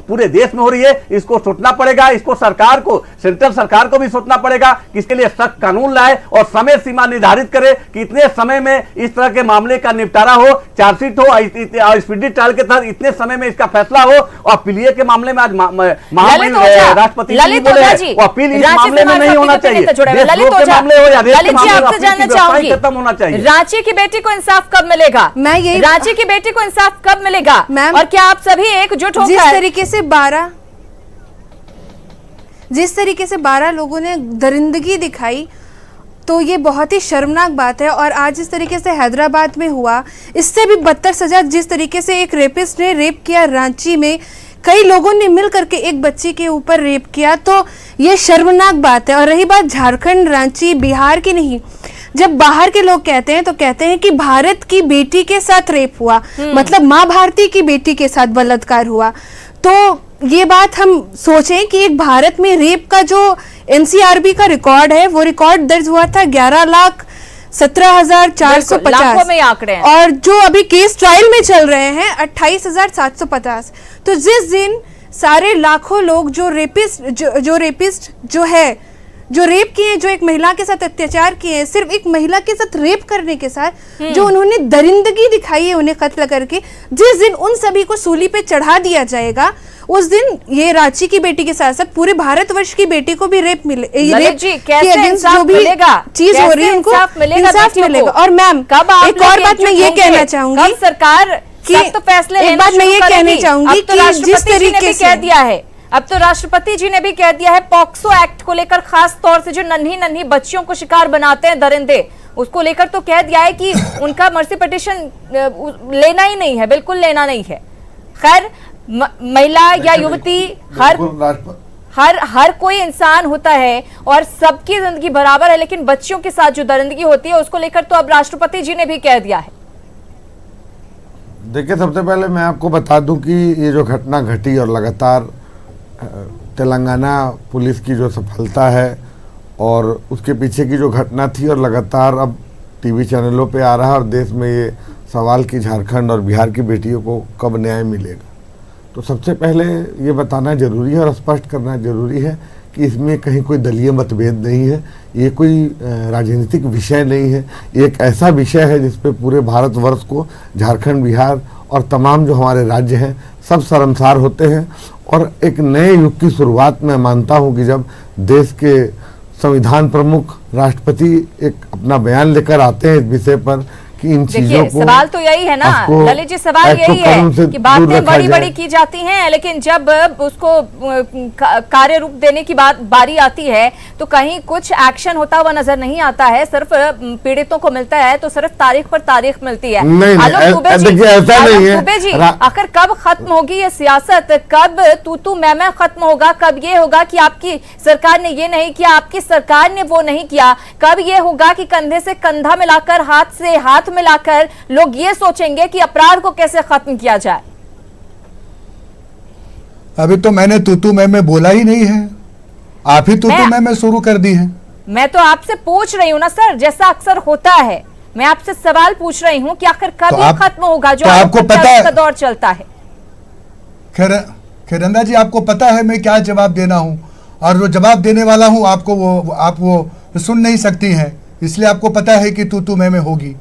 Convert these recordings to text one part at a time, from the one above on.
पूरे देश में हो रही है, इसको सोचना पड़ेगा। इसको सरकार को, सेंट्रल सरकार को भी सोचना पड़ेगा कि इसके लिए सख्त कानून लाए और समय सीमा निर्धारित करे कि इतने समय में इस तरह के मामले का निपटारा हो, चार्जशीट हो, स्पीडी ट्रायल के तहत इतने समय में इसका फैसला हो। और पीलीए के मामले में आज राष्ट्रपति अपील इस मामले में नहीं होना चाहिए। मामले हो या खत्म होना चाहिए। रांची की बेटी को इंसाफ कब मिलेगा? मैं यही, रांची की बेटी को इंसाफ कब मिलेगा? और क्या आप सभी एकजुट होकर, जिस तरीके से 12 लोगों ने दरिंदगी दिखाई, तो ये बहुत ही शर्मनाक बात है। और आज इस तरीके से हैदराबाद में हुआ, इससे भी बदतर सजा जिस तरीके से एक रेपिस्ट ने रेप किया रांची में, कई लोगों ने मिल करके एक बच्ची के ऊपर रेप किया, तो ये शर्मनाक बात है। और रही बात झारखंड, रांची, बिहार की नहीं, जब बाहर के लोग कहते हैं तो कहते हैं कि भारत की बेटी के साथ रेप हुआ, मतलब माँ भारती की बेटी के साथ बलात्कार हुआ। तो ये बात हम सोचें कि एक भारत में रेप का जो एनसीआरबी का रिकॉर्ड है, वो रिकॉर्ड दर्ज हुआ था 11,17,450 में आंकड़े हैं। और जो अभी केस ट्रायल में चल रहे हैं 28,750। तो जिस दिन सारे लाखों लोग जो रेपिस्ट जो रेप किए, जो एक महिला के साथ अत्याचार किए, सिर्फ एक महिला के साथ रेप करने के साथ जो उन्होंने दरिंदगी दिखाई है उन्हें कत्ल करके, जिस दिन उन सभी को सूली पे चढ़ा दिया जाएगा, उस दिन ये रांची की बेटी के साथ साथ पूरे भारतवर्ष की बेटी को भी रेप मिले, जो भी चीज हो रही है उनको इंसाफ मिलेगा। और मैम एक और बात मैं ये कहना चाहूंगी, सरकार तो फैसले, एक बात मैं ये कहना चाहूंगी कि जिस तरीके से कह दिया है, अब तो राष्ट्रपति जी ने भी कह दिया है, पॉक्सो एक्ट को लेकर खास तौर से जो नन्ही बच्चियों को शिकार बनाते हैं दरिंदे, उसको लेकर तो कह दिया है कि उनका मर्सी पिटीशन लेना ही नहीं है, बिल्कुल लेना नहीं है। खैर, महिला या युवती, हर कोई इंसान होता है और सबकी जिंदगी बराबर है, लेकिन बच्चियों के साथ जो दरिंदगी होती है उसको लेकर तो अब राष्ट्रपति जी ने भी कह दिया है। देखिए, सबसे पहले मैं आपको बता दूं कि ये जो घटना घटी और लगातार तेलंगाना पुलिस की जो सफलता है और उसके पीछे की जो घटना थी, और लगातार अब टीवी चैनलों पे आ रहा है और देश में ये सवाल कि झारखंड और बिहार की बेटियों को कब न्याय मिलेगा, तो सबसे पहले ये बताना जरूरी है और स्पष्ट करना जरूरी है कि इसमें कहीं कोई दलीय मतभेद नहीं है, ये कोई राजनीतिक विषय नहीं है, ये एक ऐसा विषय है जिस पे पूरे भारतवर्ष को, झारखंड, बिहार और तमाम जो हमारे राज्य हैं सब शर्मसार होते हैं। और एक नए युग की शुरुआत मैं मानता हूं कि जब देश के संविधान प्रमुख राष्ट्रपति एक अपना बयान लेकर आते हैं इस विषय पर कि इन चीजों को, सवाल तो यही है ना ललित जी, सवाल यही है कि बातें बड़ी बड़ी की जाती हैं, लेकिन जब उसको कार्य रूप देने की बारी आती है तो कहीं कुछ एक्शन होता हुआ नजर नहीं आता है, सिर्फ पीड़ितों को मिलता है तो सिर्फ तारीख पर तारीख मिलती है। दुबे जी, आखिर कब खत्म होगी ये सियासत, कब तू मैं खत्म होगा, कब ये होगा कि आपकी सरकार ने ये नहीं किया, आपकी सरकार ने वो नहीं किया, कब ये होगा कि कंधे से कंधा मिलाकर, हाथ से हाथ मिलाकर लोग ये सोचेंगे कि अपराध को कैसे खत्म किया जाए? अभी तो मैंने तू मैं बोला ही नहीं है, आप ही तू मैं शुरू कर दी है। मैं तो आपसे पूछ रही हूँ ना सर, जैसा अक्सर होता है, मैं आपसे सवाल पूछ रही हूँ कि आखिर कब ये खत्म होगा जो आपको पता है दौर चलता है। खैरंदा जी, आपको पता है मैं क्या जवाब देना हूँ, और जो जवाब देने वाला हूँ आपको आप वो सुन नहीं सकती हैं, इसलिए आपको पता है कि तू मैं होगी।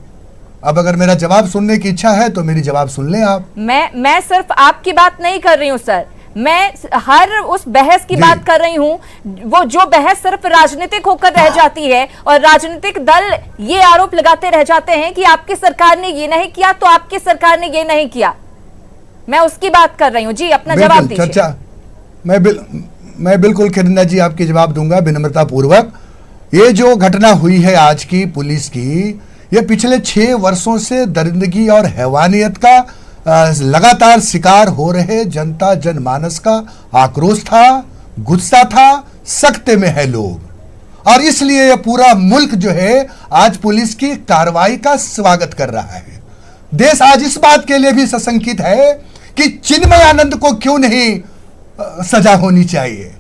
अब अगर मेरा जवाब सुनने की इच्छा है तो मेरी जवाब सुन लें आप। मैं सिर्फ आपकी बात नहीं कर रही हूँ सर, मैं हर उस बहस की बात कर रही हूँ, वो जो बहस सिर्फ राजनीतिक होकर रह जाती है और राजनीतिक दल ये आरोप लगाते रह जाते हैं कि आपकी सरकार ने ये नहीं किया तो आपकी सरकार ने ये नहीं किया। मैं उसकी बात कर रही हूँ। जी, अपना जवाब दीजिए। चर्चा मैं बिल्कुल खिरंदा जी आपके जवाब दूंगा विनम्रता पूर्वक। ये जो घटना हुई है आज की पुलिस की, ये पिछले 6 वर्षों से दरिंदगी और हैवानियत का लगातार शिकार हो रहे जनता जनमानस का आक्रोश था, गुस्सा था, सख्ते में है लोग, और इसलिए ये पूरा मुल्क जो है आज पुलिस की कार्रवाई का स्वागत कर रहा है। देश आज इस बात के लिए भी सशंकित है कि चिन्मय आनंद को क्यों नहीं सजा होनी चाहिए,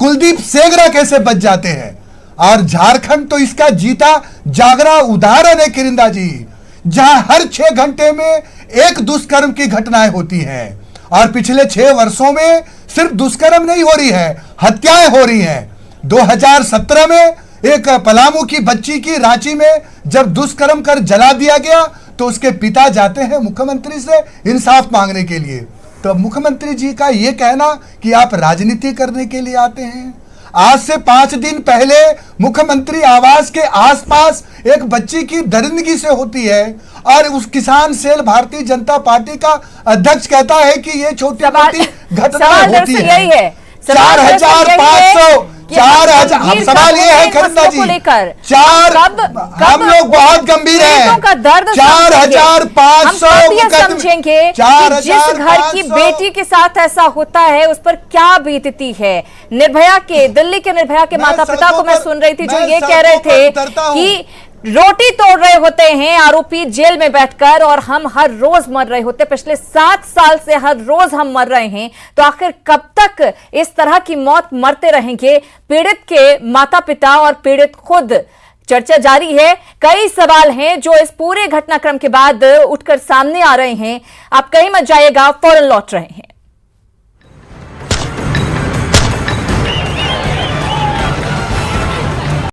कुलदीप सेंगरा कैसे बच जाते हैं, और झारखंड तो इसका जीता जागरा उदाहरण है किरिंदा जी, जहां हर 6 घंटे में एक दुष्कर्म की घटनाएं होती हैं और पिछले 6 वर्षों में सिर्फ दुष्कर्म नहीं हो रही है, हत्याएं हो रही हैं। 2017 में एक पलामू की बच्ची की रांची में जब दुष्कर्म कर जला दिया गया तो उसके पिता जाते हैं मुख्यमंत्री से इंसाफ मांगने के लिए। तो मुख्यमंत्री जी का यह कहना कि आप राजनीति करने के लिए आते हैं। आज से 5 दिन पहले मुख्यमंत्री आवास के आसपास एक बच्ची की दरिंदगी से होती है और उस किसान सेल भारतीय जनता पार्टी का अध्यक्ष कहता है कि ये छोटी मोटी घटना होती है। 4,500 हम सवाल ये है खन्ना जी, हम लोग बहुत गंभीर हैं। 4,500 समझेंगे कि जिस घर की बेटी के साथ ऐसा होता है उस पर क्या बीतती है। निर्भया के, दिल्ली के निर्भया के माता पिता को मैं सुन रही थी जो ये कह रहे थे कि रोटी तोड़ रहे होते हैं आरोपी जेल में बैठकर और हम हर रोज मर रहे होते, पिछले 7 साल से हर रोज हम मर रहे हैं। तो आखिर कब तक इस तरह की मौत मरते रहेंगे पीड़ित के माता पिता और पीड़ित खुद? चर्चा जारी है। कई सवाल हैं जो इस पूरे घटनाक्रम के बाद उठकर सामने आ रहे हैं। आप कहीं मत जाइएगा, फौरन लौट रहे हैं।